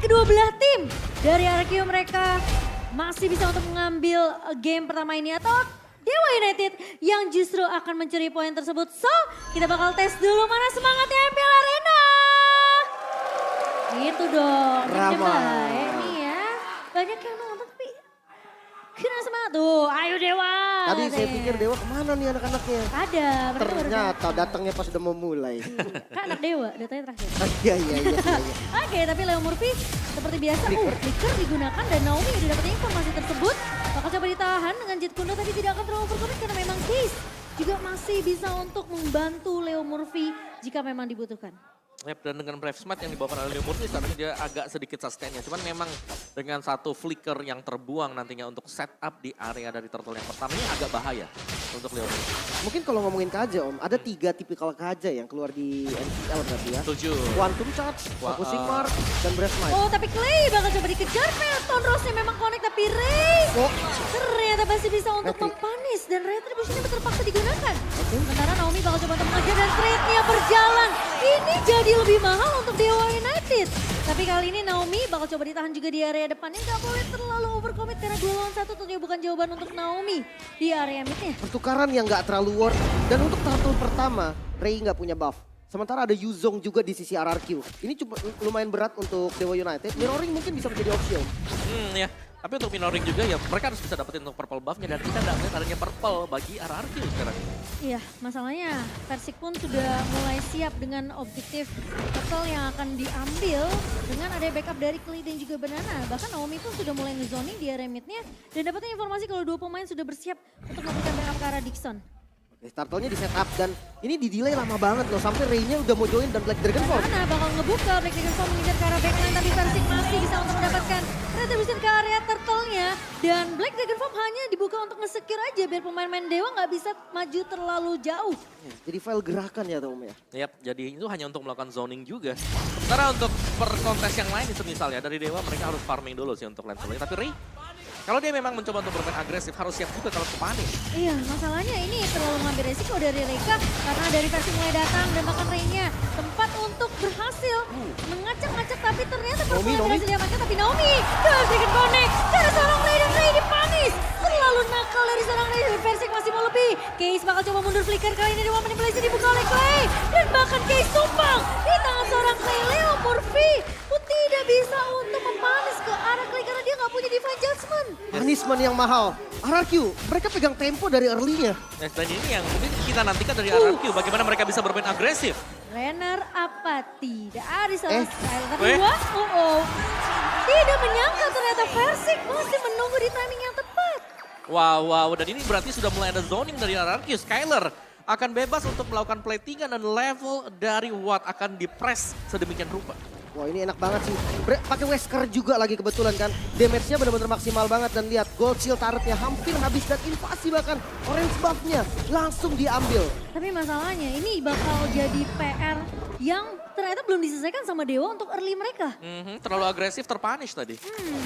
kedua belah tim. Dari RQ mereka masih bisa untuk mengambil game pertama ini atau Dewa United yang justru akan mencuri poin tersebut. So, kita bakal tes dulu mana semangatnya MPL Arena. Gitu dong. Ramai. Ini ya. Banyak yang nonton tapi kena semangat tuh. Ayo Dewa. Tadi saya pikir Dewa kemana nih anak-anaknya. Ada. mereka baru Ternyata datangnya pas udah mau mulai. Kan anak Dewa, datanya terakhir. Iya. Oke, tapi Leo Murphy seperti biasa, flicker digunakan dan Naomi udah dapat informasi tersebut. Bakal coba ditahan dengan Jet Kundo tapi tidak akan terlalu overcommit karena memang Case juga masih bisa untuk membantu Leo Murphy jika memang dibutuhkan. Yep, dan dengan Brave Smite yang dibawakan oleh Leo Murphy seharusnya dia agak sedikit sustainnya. Cuman memang dengan satu flicker yang terbuang nantinya untuk setup di area dari turtle yang pertama ini agak bahaya untuk Leo Murphy. Mungkin kalau ngomongin Kaja Om, ada 3 tipikal Kaja yang keluar di NCL berarti ya. Setuju. Quantum Charge, Focusing Mark, dan Breath Smite. Oh, tapi Clay bakal coba dikejar. Phantom Rose-nya memang connect tapi Ray ternyata masih bisa untuk mempanis dan retribution-nya terpaksa digunakan. Sementara Naomi bakal coba untuk mengejar dan trade-nya berjalan. Ini jadi lebih mahal untuk Dewa United. Tapi kali ini Naomi bakal coba ditahan juga di area depannya. Gak boleh terlalu overcommit karena 2 lawan 1 tentunya bukan jawaban untuk Naomi di area midnya. Pertukaran yang gak terlalu worth. Dan untuk turtle pertama, Ray gak punya buff. Sementara ada Yuzong juga di sisi RRQ. Ini cukup lumayan berat untuk Dewa United. Mirroring mungkin bisa menjadi opsi Om. Ya. Tapi untuk Minoring juga ya mereka harus bisa dapetin untuk purple buff-nya dan kita nggak melihat adanya purple bagi RRQ sekarang. Iya, masalahnya Persik pun sudah mulai siap dengan objektif turtle yang akan diambil dengan ada backup dari Clay dan juga Banana. Bahkan Naomi pun sudah mulai ngezoning di area midnya dan dapatnya informasi kalau 2 pemain sudah bersiap untuk melakukan backup ke arah Dixon. Turtle-nya di setup dan ini di delay lama banget loh. Sampai Ray-nya udah mau join dan Black Dragon Force. Banana bakal ngebuka Black Dragon Force mengejar ke arah backline tapi Persik masih bisa untuk mendapatkan retribution ke area turtle-nya. Dan Black Dragon Force hanya dibuka untuk nge-secure aja biar pemain-pemain Dewa nggak bisa maju terlalu jauh. Jadi file gerakan ya Om ya. Yap, jadi itu hanya untuk melakukan zoning juga. Sementara untuk per kontes yang lain itu misalnya dari Dewa mereka harus farming dulu sih untuk lane turtle. Tapi Ray, kalau dia memang mencoba untuk bermain agresif harus siap juga kalau kepanis. Iya, masalahnya ini terlalu ngambil resiko dari Reka karena dari versi mulai datang dan bahkan Ray-nya tempat untuk berhasil mengacak-ngacak tapi ternyata performa berhasil diamankan tapi Naomi terus sedikit connect dari seorang Ray dan Ray dipanis. Terlalu nakal dari seorang Ray dan Persik masih mau lebih. Case bakal coba mundur flicker kali ini dengan manipulasi dibuka oleh Clay dan bahkan Case tumbang di tangan seorang Clay. Leo Murphy tidak bisa untuk mempanis ke arah Clay karena dia nggak punya Divine Judgment. Punishment yang mahal. RRQ, mereka pegang tempo dari early-nya. Dan ini yang mungkin kita nantikan dari RRQ, bagaimana mereka bisa bermain agresif. Renner apa tidak ada salah sekali. Tapi tidak menyangka ternyata Persik masih menunggu di timing yang tepat. Wow, dan ini berarti sudah mulai ada zoning dari RRQ. Skyler akan bebas untuk melakukan platingan dan level dari Watt akan dipress sedemikian rupa. Wah ini enak banget sih. Pakai Wesker juga lagi kebetulan kan. Damage-nya benar-benar maksimal banget dan lihat gold shield turret-nya hampir habis dan invasi bahkan orange buff-nya langsung diambil. Tapi masalahnya ini bakal jadi PR yang ternyata belum diselesaikan sama Dewa untuk early mereka. Terlalu agresif terpunish tadi.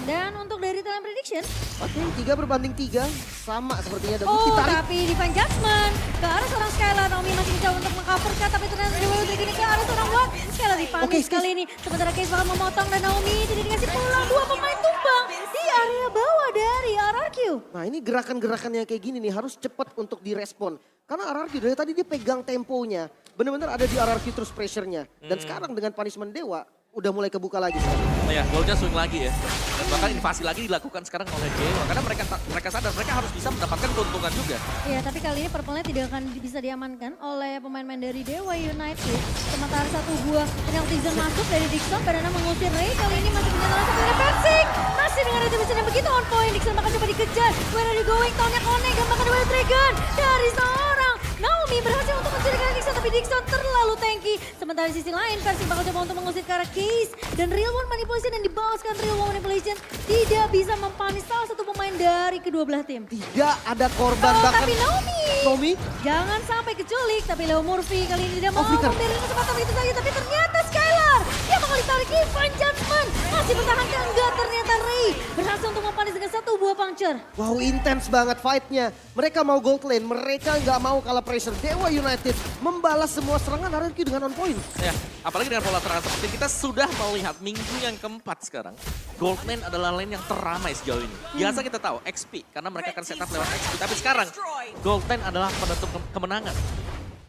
Dan untuk dari talent prediction. Oke, 3/3 sama sepertinya. Dan ditarik. Tapi Divine Judgment ke arah seorang Skylar. Naomi masih mencoba untuk meng-cover tapi ternyata Dewa United ini ke arah seorang Watt. Skylar dipunish kali ini. Sementara Case bakal memotong dan Naomi tidak dikasih pulang. 2 pemain tumbang di area bawah dari RRQ. Nah ini gerakan-gerakan yang kayak gini nih harus cepat untuk direspon. Karena RRQ dari tadi dia pegang temponya. Benar-benar ada di RRQ terus pressure-nya. Dan sekarang dengan punishment Dewa udah mulai kebuka lagi. Ya, goalnya swing lagi ya. Dan bahkan invasi lagi dilakukan sekarang oleh Dewa. Karena mereka sadar mereka harus bisa mendapatkan keuntungan juga. Iya, tapi kali ini purple-nya tidak akan bisa diamankan oleh pemain-pemain dari Dewa United. Sementara satu buah penalty zone masuk dari Dixon. Banana mengusir Ray. Kali ini masih punya tangan satu Persik. Masih dengan retribution yang begitu on point. Dixon bakal coba dikejar. Where are you going? Tahunnya connect. Dan bahkan Wild Dragon dari seorang Naomi berhasil untuk mencurigai Dixon. Tapi Dixon terlalu tanky. Sementara di sisi lain, Persik bakal coba untuk mengusir ke arah Case. Dan Real One Manipulation yang dibalaskan Real One Manipulation tidak bisa mempanis salah satu pemain dari kedua belah tim. Tidak ada korban bahkan. Tapi Naomi jangan sampai keculik. Tapi Leo Murphy kali ini tidak mau membiarkan kesempatan itu saja. Tapi ternyata Skylar dia bakal ditarik Divine Judgment. Masih bertahan enggak ternyata Ray berhasil untuk mempanis dengan satu buah dua puncture. Wow, intens banget fight-nya. Mereka mau gold lane, mereka nggak mau kalah pressure. Dewa United membalas semua serangan RRQ dengan on point. Ya, apalagi dengan pola serangan seperti kita sudah melihat minggu yang keempat sekarang. Gold lane adalah lane yang teramai sejauh ini. Biasa kita tahu XP, karena mereka akan setup lewat XP. Tapi sekarang gold lane adalah penentu kemenangan.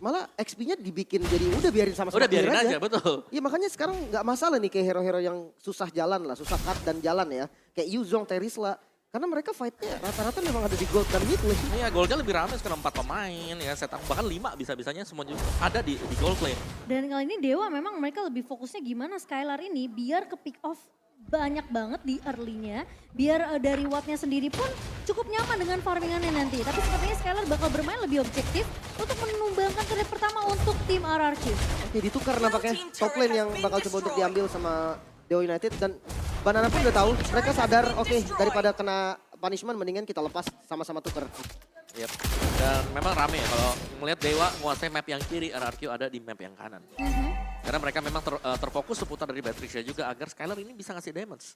Malah XP-nya dibikin jadi udah biarin sama-sama Udah biarin clear aja, betul. Iya makanya sekarang nggak masalah nih kayak hero-hero yang susah jalan lah, susah cut dan jalan ya. Kayak Yuzong, Terisla. Karena mereka fight-nya rata-rata memang ada di gold dan mid lane. Iya, goldnya lebih ramai sekarang 4 pemain ya, setup bahkan 5 bisa-bisanya semua juga ada di gold lane. Dan kali ini Dewa memang mereka lebih fokusnya gimana Skylar ini biar ke pick off banyak banget di early-nya. Biar dari wattnya sendiri pun cukup nyaman dengan farmingannya nanti. Tapi sepertinya Skylar bakal bermain lebih objektif untuk menumbangkan trade pertama untuk tim RRQ. Oke ditukar nampaknya top lane yang bakal coba untuk diambil sama Dewa United. Dan Banana pun udah tahu, mereka sadar oke daripada kena punishment mendingan kita lepas sama-sama tuker. Yep. Dan memang rame ya kalau melihat Dewa menguasai map yang kiri, RRQ ada di map yang kanan. Karena mereka memang terfokus seputar dari Batrisha juga agar Skylar ini bisa ngasih damage.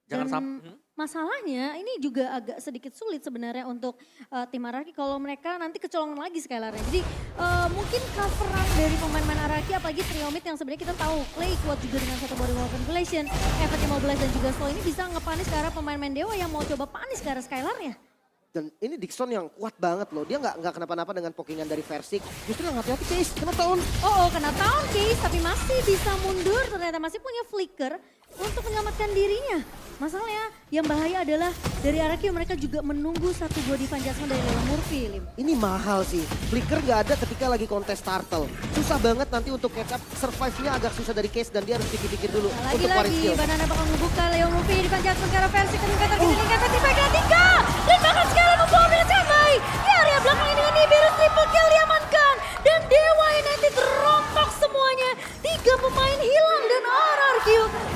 Jangan sampai. Masalahnya ini juga agak sedikit sulit sebenarnya untuk tim RRQ kalau mereka nanti kecolongan lagi Skylarnya. Jadi mungkin coveran dari pemain-pemain RRQ apalagi trio mid yang sebenarnya kita tahu Clay kuat juga dengan satu body wall manipulation, efek immobilize dan juga slow ini bisa ngepanis ke arah pemain-pemain Dewa yang mau coba panis ke arah Skylarnya. Dan ini Dixon yang kuat banget loh. Dia nggak kenapa-napa dengan pokingan dari Versik. Justru yang hati-hati Case, kena tahun. Kena tahun Case tapi masih bisa mundur. Ternyata masih punya flicker untuk menyelamatkan dirinya. Masalahnya yang bahaya adalah dari RRQ mereka juga menunggu satu dua defense adjustment dari Leo Murphy. Ini mahal sih. Flicker nggak ada ketika lagi kontes turtle. Susah banget nanti untuk catch up. Survive-nya agak susah dari Case dan dia harus pikir-pikir dulu untuk waring Lagi-lagi skill. Banana bakal ngebuka Leo Murphy defense adjustment ke arah Versi. Ketika terkini tiba ketiga. Dan bahkan sekarang membawa Village Amai. Di area belakang ini dengan Nibiru triple kill diamankan. Dan Dewa United rompok semuanya. 3 pemain hilang dan RRQ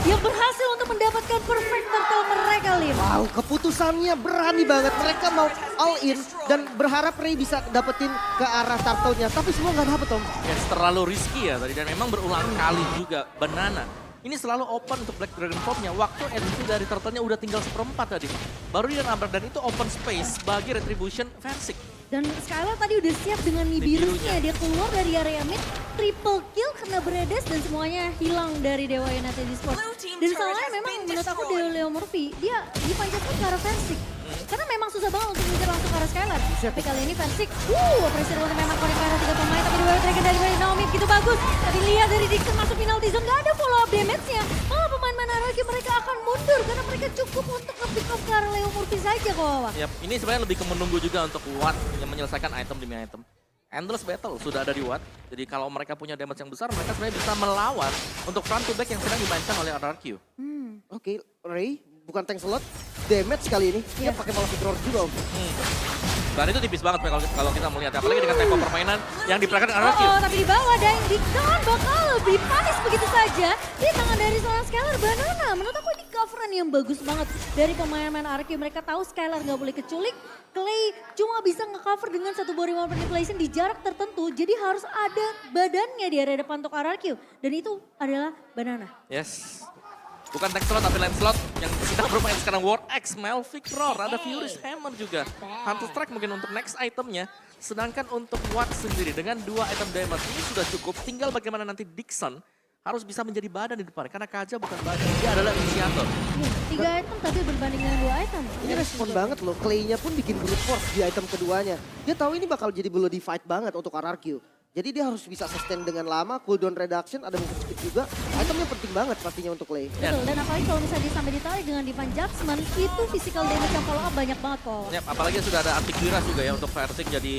yang berhasil untuk mendapatkan perfect turtle mereka, Lim. Wow, keputusannya berani banget. Mereka mau all in dan berharap Ray bisa dapetin ke arah turtle-nya. Tapi semua nggak dapet, Om. Yes, terlalu risky ya tadi dan memang berulang kali juga Banana. Ini selalu open untuk Black Dragon Popnya. Waktu entry dari turtle-nya udah tinggal 1/4 tadi. Baru dia nabrak dan itu open space bagi Retribution Versik. Dan Skylar tadi udah siap dengan Nibirunya. Dia keluar dari area mid, triple kill kena beredes dan semuanya hilang dari Dewa United Esports. Dan soalnya memang menurut aku Leo Murphy, dia dipanjatkan ke arah Versik. Karena memang susah banget untuk mengejar langsung ke arah Skylar. Tapi kali ini Versik, operasi Rune memang connect ke arah 3 pemain. Tapi Dewa Dragon dari Naomi begitu bagus. Tapi lihat dari Dixon masuk penalty zone, gak ada follow up damage-nya. Malah pemain-pemain RRQ mereka akan mundur karena mereka cukup untuk nge-pick off ke arah Leo Murphy saja kok. Yap, ini sebenarnya lebih ke menunggu juga untuk Watt yang menyelesaikan item demi item. Endless battle sudah ada di Watt. Jadi kalau mereka punya damage yang besar, mereka sebenarnya bisa melawan untuk front to back yang sedang dimainkan oleh RRQ. Oke, Ray bukan tank slot, damage kali ini. Dia pakai malah roar juga, Om. Dan itu tipis banget kalau kita melihat, apalagi dengan tempo permainan yang diperagakan RRQ. Tapi di bawah Dying Dixon bakal lebih panis begitu saja di tangan dari seorang Skylar Banana. Menurut aku ini coveran yang bagus banget dari pemain-pemain RRQ. Mereka tahu Skylar nggak boleh keculik. Clay cuma bisa nge-cover dengan satu body wall manipulation di jarak tertentu. Jadi harus ada badannya di area depan untuk RRQ. Dan itu adalah Banana. Yes. Bukan tank slot tapi lane slot yang sedang bermain sekarang War X, Melvic Roar, ada Furious Hammer juga. Hunter Strike mungkin untuk next itemnya. Sedangkan untuk Watt sendiri dengan 2 item damage ini sudah cukup. Tinggal bagaimana nanti Dixon harus bisa menjadi badan di depan. Karena Kaja bukan badan, dia adalah inisiator. 3 item tapi berbanding dengan 2 item. Ini respon banget loh, Clay-nya pun bikin brute force di item keduanya. Dia tahu ini bakal jadi bloody fight banget untuk RRQ. Jadi dia harus bisa sustain dengan lama, cooldown reduction, ada move skip juga. Itemnya penting banget pastinya untuk Clay. Betul, dan apalagi kalau misalnya dia sampai ditarik dengan Divine Judgment, itu physical damage yang follow up banyak banget kok. Yap, apalagi sudah ada Antiquiras juga ya untuk Versik. Jadi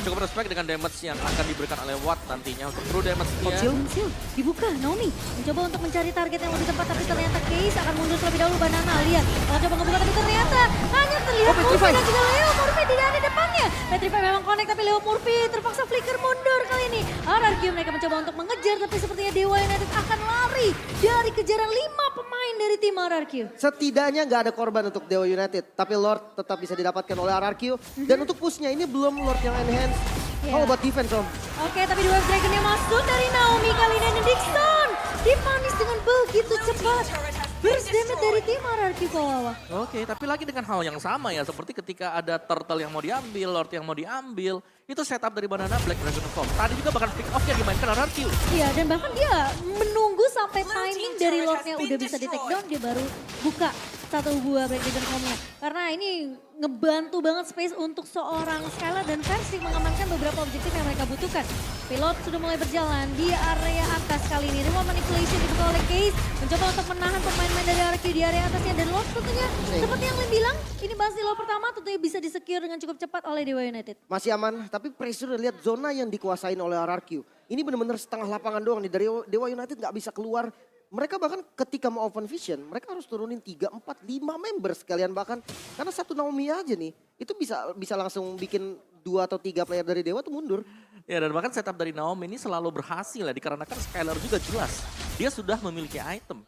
cukup respect dengan damage yang akan diberikan oleh Watt nantinya untuk true damage dia. Conceal, dibuka, Naomi mencoba untuk mencari target yang lebih tepat, tapi ternyata Case akan mundur terlebih dahulu. Banana lihat, kalau coba ngebuka tapi ternyata hanya terlihat Murphy dan juga Leo Murphy tidak ada depannya. Petrify memang connect tapi Leo Murphy terpaksa flicker mundur kali ini. RRQ mereka mencoba untuk mengejar tapi sepertinya Dewa United akan lari dari kejaran 5 pemain dari tim RRQ. Setidaknya nggak ada korban untuk Dewa United, tapi Lord tetap bisa didapatkan oleh RRQ. Dan untuk pushnya ini belum Lord yang enhance. How about defense, Om? Oke, tapi dua Dragon yang masuk dari Naomi kali ini. Dixon dipanis dengan begitu cepat. Burst damage dari tim RRQ ke bawah. Oke, tapi lagi dengan hal yang sama ya, seperti ketika ada turtle yang mau diambil, lord yang mau diambil, itu setup dari Banana Black Dragon Form. Tadi juga bahkan pick off yang dimainkan RRQ. Iya, dan bahkan dia menunggu sampai timing dari Lordnya udah bisa di take down, dia baru buka satu buah Black Dragon Form-nya. Karena ini ngebantu banget space untuk seorang Skylar dan Versing mengamankan beberapa objektif yang mereka butuhkan. Pilot sudah mulai berjalan di area atas kali ini. Remote manipulation dibuka oleh Case, mencoba untuk menahan pemain-pemain dari RRQ di area atasnya. Dan Lord tentunya, seperti yang Lim bilang, ini masih Lord pertama tentunya bisa di-secure dengan cukup cepat oleh Dewa United. Masih aman, tapi pressure udah lihat zona yang dikuasain oleh RRQ. Ini benar-benar setengah lapangan doang nih, dari Dewa United nggak bisa keluar. Mereka bahkan ketika mau open vision, mereka harus turunin 3, 4, 5 member sekalian bahkan. Karena satu Naomi aja nih, itu bisa langsung bikin 2 atau 3 player dari Dewa tuh mundur. Ya, dan bahkan setup dari Naomi ini selalu berhasil ya, dikarenakan Skylar juga jelas. Dia sudah memiliki item.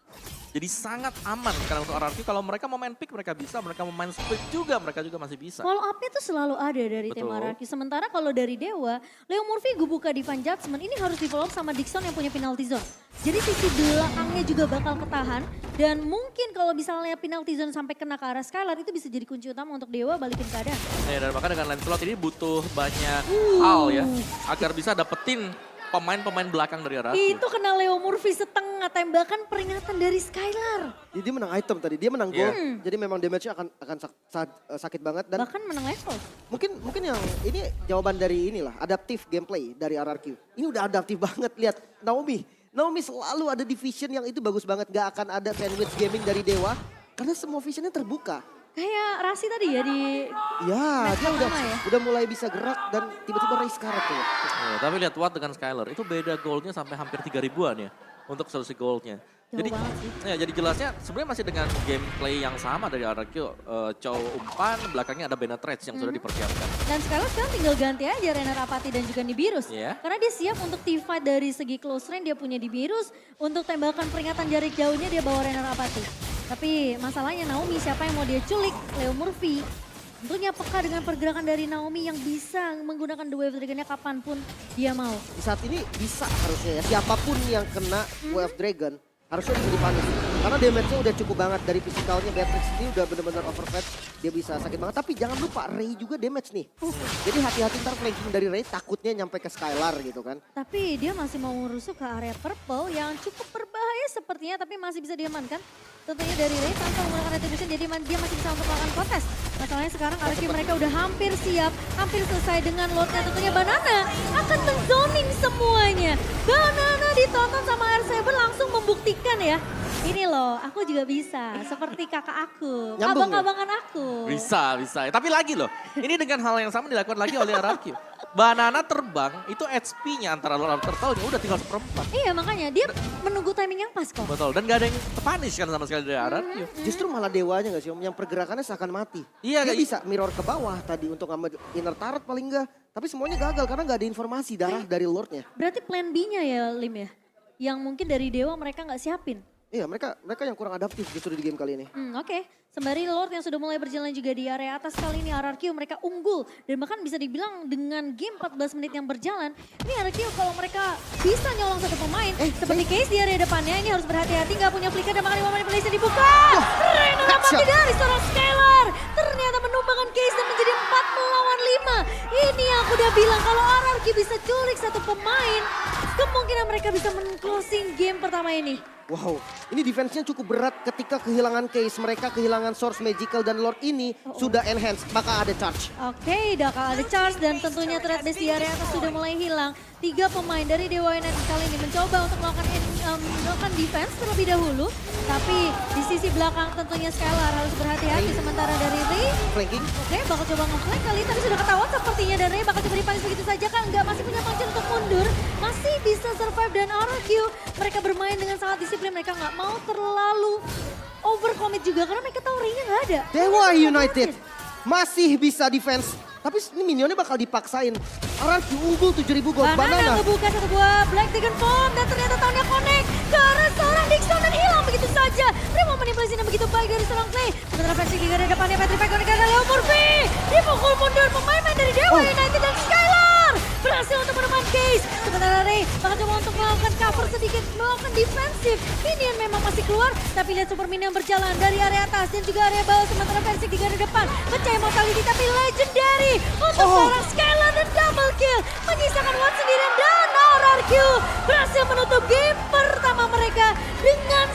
Jadi sangat aman sekarang untuk RRQ. Kalau mereka mau main pick mereka bisa, mereka mau main split juga mereka juga masih bisa. Follow up-nya tuh selalu ada dari tim Betul. RRQ. Sementara kalau dari Dewa, Leo Murphy buka Divine Judgment ini harus di follow up sama Dixon yang punya penalty zone. Jadi sisi belakangnya juga bakal ketahan. Dan mungkin kalau misalnya penalty zone sampai kena ke arah Skylar itu bisa jadi kunci utama untuk Dewa balikin keadaan. Ya, dan bahkan dengan Lancelot ini butuh banyak hal ya, agar bisa dapetin pemain-pemain belakang dari RRQ. Itu kena Leo Murphy setengah tembakan peringatan dari Skylar. Jadi dia menang item tadi, dia menang gold. Yeah. Jadi memang damage-nya akan sakit banget. Dan Bahkan menang level. mungkin yang ini jawaban dari inilah, adaptif gameplay dari RRQ. Ini udah adaptif banget, lihat Naomi. Naomi selalu ada di vision yang itu bagus banget. Gak akan ada sandwich gaming dari Dewa, karena semua visionnya terbuka. Kayak Rasi tadi ya di... Ya, Match dia pertama ya? udah mulai bisa gerak dan tiba-tiba raise karet tuh. Ya, tapi lihat Watt dengan Skylar, itu beda goldnya sampai hampir 3 ribuan ya untuk selisih goldnya. Jauh Jadi, banget sih. ya, jadi jelasnya sebenarnya masih dengan gameplay yang sama dari RRQ. Chow umpan, belakangnya ada Benetrage yang sudah dipersiapkan. Dan sekarang tinggal ganti aja Renar Apati dan juga Nibirus. Iya. Karena dia siap untuk teamfight dari segi close range, dia punya Nibirus. Untuk tembakan peringatan jarak jauhnya dia bawa Renar Apati. Tapi masalahnya Naomi siapa yang mau dia culik? Leo Murphy. Tentunya peka dengan pergerakan dari Naomi yang bisa menggunakan The Wave Dragon-nya kapanpun dia mau. Di saat ini bisa harusnya ya, siapapun yang kena Wave Dragon harusnya bisa dipanis. Karena damage-nya udah cukup banget dari fisikalnya. Beatrix ini udah bener-bener overfed, dia bisa sakit banget. Tapi jangan lupa Ray juga damage nih. Jadi hati-hati ntar flanking dari Ray takutnya nyampe ke Skylar gitu kan. Tapi dia masih mau merusuk ke area purple yang cukup berbahaya sepertinya, tapi masih bisa diamankan. Tentunya dari Ray tanpa menggunakan retribution, jadi dia masih bisa untuk melakukan kontes. Masalahnya sekarang RRQ mereka udah hampir siap, hampir selesai dengan Lordnya. Tentunya Banana akan menzoning semuanya. Banana ditonton sama R7 langsung membuktikan ya. Ini loh, aku juga bisa. Seperti kakak aku, Nyambung ya? abang-abangan aku. Bisa. Tapi lagi loh, ini dengan hal yang sama dilakukan lagi oleh RRQ. Banana terbang, itu HP-nya antara Lord Turtle-nya udah tinggal 1/4. Iya makanya, dia menunggu timing yang pas kok. Betul, dan gak ada yang terpunish kan sama sekali dari RRQ. Justru malah Dewanya gak sih Om, yang pergerakannya seakan mati. Iya, Dia kayak- bisa mirror ke bawah tadi untuk ngambil inner turret paling enggak. Tapi semuanya gagal karena gak ada informasi darah dari Lordnya. Berarti plan B-nya ya Lim ya? Yang mungkin dari Dewa mereka nggak siapin. Iya mereka yang kurang adaptif justru di game kali ini. Oke. Sembari Lord yang sudah mulai berjalan juga di area atas kali ini RRQ mereka unggul. Dan bahkan bisa dibilang dengan game 14 menit yang berjalan. Ini RRQ kalau mereka bisa nyolong satu pemain. Seperti case di area depannya ini harus berhati-hati. Nggak punya flicker dan bahkan Remote manipulation dibuka. Renar Apati dari seorang Skylar. Ternyata menumbangkan case dan menjadi 4 melawan 5. Ini yang aku udah bilang kalau RRQ bisa culik satu pemain. Kemungkinan mereka bisa men-closing game pertama ini. Wow, ini defense-nya cukup berat ketika kehilangan case. Mereka kehilangan source magical dan Lord ini sudah enhance, maka ada charge. Oke, bakal ada charge dan tentunya threat base di area atas sudah mulai hilang. 3 pemain dari Dewa United kali ini mencoba untuk melakukan defense terlebih dahulu. Tapi di sisi belakang tentunya Skylar harus berhati-hati sementara dari Ray. Flanking. Oke, bakal coba nge-flank kali tadi sudah ketahuan sepertinya dan Ray bakal coba dipanis begitu saja kan. Enggak, masih punya function untuk mundur. Masih bisa survive dan RRQ. Mereka bermain dengan sangat disiplin, mereka nggak mau terlalu overcommit juga karena mereka tahu Ray-nya nggak ada. Dewa United masih bisa defense. Tapi ini minionnya bakal dipaksain. RRQ unggul 7.000 gold. Banana ngebuka satu buah Black Dragon Form dan ternyata tahunnya connect ke arah seorang Dixon dan hilang begitu saja. Remote manipulasinya begitu baik dari seorang Clay. Sementara versi Giga dari depannya Petrified connect ke arah Leo Murphy. Dipukul mundur pemain dari Dewa United dan Skylar. berhasil untuk menemukan Case. Sementara Ray bakal coba untuk melakukan cover sedikit, melakukan defensif. Minion memang masih keluar, tapi lihat Super Minion berjalan dari area atas dan juga area bawah. Sementara Versik di garda depan, pecah mortality tapi legendary untuk seorang Skyla dan double kill. Menyisakan Watt sendirian dan RRQ berhasil menutup game pertama mereka dengan